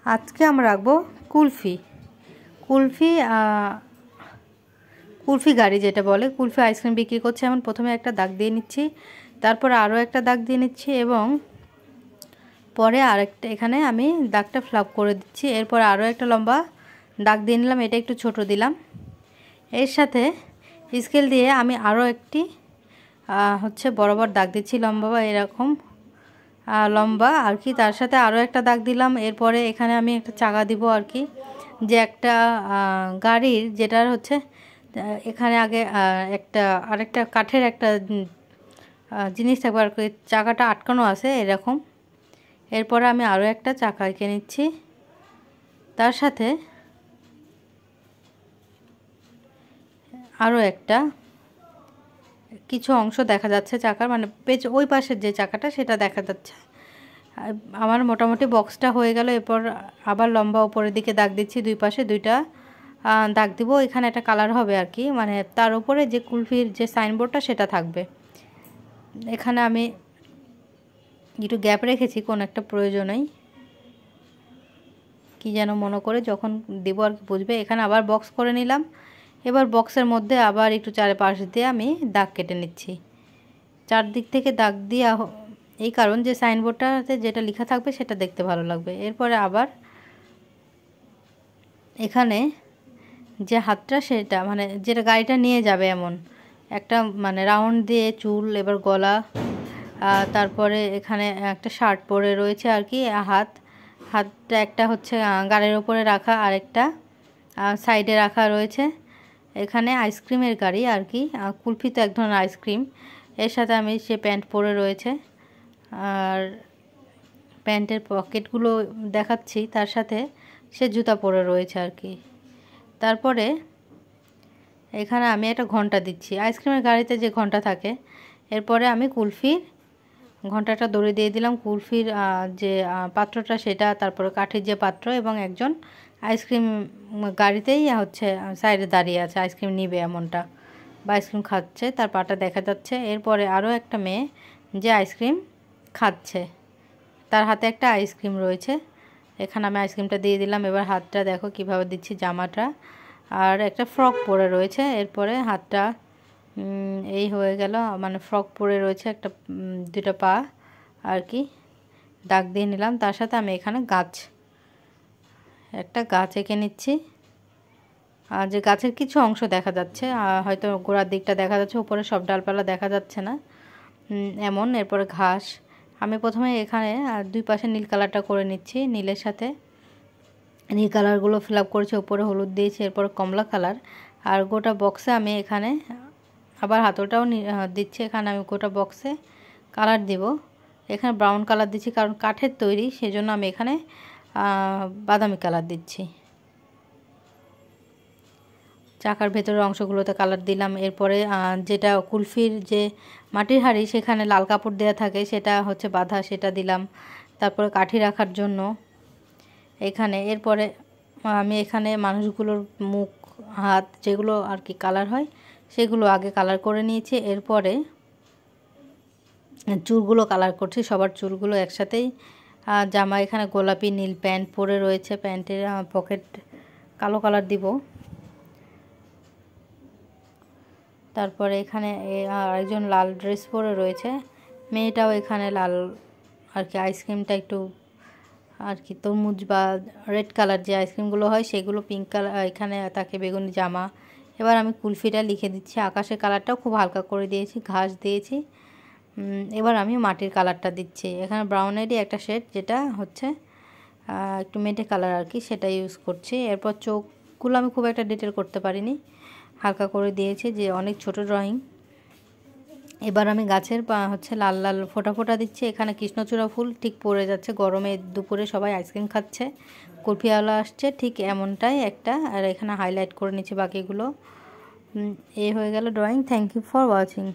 আজকে আমরা রাখবো কুলফি। কুলফি কুলফি গাড়ি যেটা বলে, কুলফি আইসক্রিম বিক্রি করছে। এমন প্রথমে একটা দাগ দিয়ে নিচ্ছি, তারপরে আরও একটা দাগ দিয়ে নিচ্ছি এবং পরে আরেকটা এখানে আমি দাগটা ফ্লাপ করে দিচ্ছি। এরপর আরও একটা লম্বা দাগ দিয়ে নিলাম, এটা একটু ছোট দিলাম। এর সাথে স্কেল দিয়ে আমি আরও একটি বরাবর দাগ দিচ্ছি, লম্বা বা এরকম লম্বা আর কি। তার সাথে আরও একটা দাগ দিলাম। এরপরে এখানে আমি একটা চাকা দিব আর কি, যে একটা গাড়ির যেটার এখানে আগে আরেকটা কাঠের একটা জিনিস থাকবে আর কি, চাকাটা আটকানো আছে এরকম। এরপরে আমি আরও একটা চাকা এঁকে নিচ্ছি, তার সাথে আরও একটা কিছু অংশ দেখা যাচ্ছে চাকার, মানে ওই পাশের যে চাকাটা সেটা দেখা যাচ্ছে। আমার মোটামুটি বক্সটা হয়ে গেল। এরপর আবার লম্বা উপরের দিকে দাগ দিচ্ছি, দুই পাশে দুইটা দাগ দিব। এখানে একটা কালার হবে আর কি, মানে তার উপরে যে কুলফির যে সাইনবোর্ডটা সেটা থাকবে। এখানে আমি একটু গ্যাপ রেখেছি কোনো একটা প্রয়োজনেই, কি যেন মনে করে যখন দেব আর কি বুঝবে। এখানে আবার বক্স করে নিলাম। এবার বক্সের মধ্যে আবার একটু চারপাশ দিয়ে আমি দাগ কেটে নিচ্ছি। চারদিক থেকে দাগ দিয়া এই কারণ যে সাইনবোর্ডটাতে যেটা লেখা থাকবে সেটা দেখতে ভালো লাগবে। এরপরে আবার এখানে যে হাতটা সেটা মানে যেটা গাড়িটা নিয়ে যাবে এমন একটা মানে রাউন্ড দিয়ে চুল, এবার গলা, তারপরে এখানে একটা শার্ট পরে রয়েছে আর কি। হাতটা একটা গাড়ির ওপরে রাখা, আরেকটা সাইডে রাখা রয়েছে। এখানে আইসক্রিমের গাড়ি আর কি, কুলফি তো এক ধরনের আইসক্রিম। এর সাথে আমি সে প্যান্ট পরে রয়েছে, আর প্যান্টের পকেটগুলো দেখাচ্ছি, তার সাথে সে জুতা পরে রয়েছে আর কি। তারপরে এখানে আমি একটা ঘন্টা দিচ্ছি, আইসক্রিমের গাড়িতে যে ঘন্টা থাকে। এরপরে আমি কুলফির ঘন্টাটা দড়ি দিয়ে দিলাম, কুলফির যে পাত্রটা সেটা, তারপরে কাঠের যে পাত্র, এবং একজন আইসক্রিম গাড়িতেই সাইডে দাঁড়িয়ে আছে, আইসক্রিম নিবে এমনটা বা আইসক্রিম খাচ্ছে, তার পাটা দেখা যাচ্ছে। এরপরে আরও একটা মেয়ে যে আইসক্রিম খাচ্ছে, তার হাতে একটা আইসক্রিম রয়েছে। এখানে আমি আইসক্রিমটা দিয়ে দিলাম। এবার হাতটা দেখো কিভাবে দিচ্ছি, জামাটা আর একটা ফ্রক পরে রয়েছে। এরপরে হাতটা এই হয়ে গেল, মানে ফ্রক পরে রয়েছে, একটা দুটো পা আর কি দাগ দিয়ে নিলাম। তার সাথে আমি এখানে একটা গাছ এঁকে নিচ্ছি, আর যে গাছের কিছু অংশ দেখা যাচ্ছে, হয়তো গোড়ার দিকটা দেখা যাচ্ছে, উপরে সব ডালপালা দেখা যাচ্ছে না এমন। এরপরে ঘাস আমি প্রথমে এখানে দুই পাশে নীল কালারটা করে নিচ্ছি, নীলের সাথে নীল কালারগুলো ফিল আপ করেছি, উপরে হলুদ দিয়েছি, এরপর কমলা কালার। আর গোটা বক্সে আমি এখানে আবার হাতলটাও দিচ্ছি, এখানে আমি গোটা বক্সে কালার দিব। এখানে ব্রাউন কালার দিচ্ছি কারণ কাঠের তৈরি, সেজন্য আমি এখানে বাদামি কালার দিচ্ছি। চাকার ভেতরের অংশগুলোতে কালার দিলাম। এরপরে যেটা কুলফির যে মাটির হাঁড়ি, সেখানে লাল কাপড় দেওয়া থাকে, সেটা বাঁধা, সেটা দিলাম। তারপরে কাঠি রাখার জন্য এখানে। এরপরে আমি এখানে মানুষগুলোর মুখ, হাত যেগুলো আর কি কালার হয় সেগুলো আগে কালার করে নিয়েছি। এরপরে চুলগুলো কালার করছি, সবার চুলগুলো একসাথেই। জামা এখানে গোলাপি নীল প্যান্ট পরে রয়েছে, প্যান্টের পকেট কালো কালার দিব। তারপরে এখানে আরেকজন লাল ড্রেস পরে রয়েছে, মেয়েটাও এখানে লাল আর কি। আইসক্রিমটা একটু আর কি তরমুজ বা রেড কালার যে আইসক্রিমগুলো হয় সেগুলো, পিঙ্ক কালার, এখানে তাকে বেগুনি জামা। এবার আমি কুলফিটা লিখে দিচ্ছি, আকাশের কালারটাও খুব হালকা করে দিয়েছি, ঘাস দিয়েছি। এবার আমি মাটির কালারটা দিচ্ছি, এখানে ব্রাউনেরই একটা শেড, যেটা একটু মেটে কালার আর কি, সেটা ইউজ করছি। এরপর চোখগুলো আমি খুব একটা ডিটেল করতে পারিনি, হালকা করে দিয়েছি, যে অনেক ছোট ড্রয়িং। এবার আমি গাছের লাল লাল ফোঁটা ফোঁটা দিচ্ছি। এখানে কৃষ্ণচূড়া ফুল ঠিক পড়ে যাচ্ছে, গরমে দুপুরে সবাই আইসক্রিম খাচ্ছে, কুলফিওয়ালা আসছে, ঠিক এমনটাই একটা। আর এখানে হাইলাইট করে নিচ্ছি বাকিগুলো। এই হয়ে গেল drawing. Thank you for watching.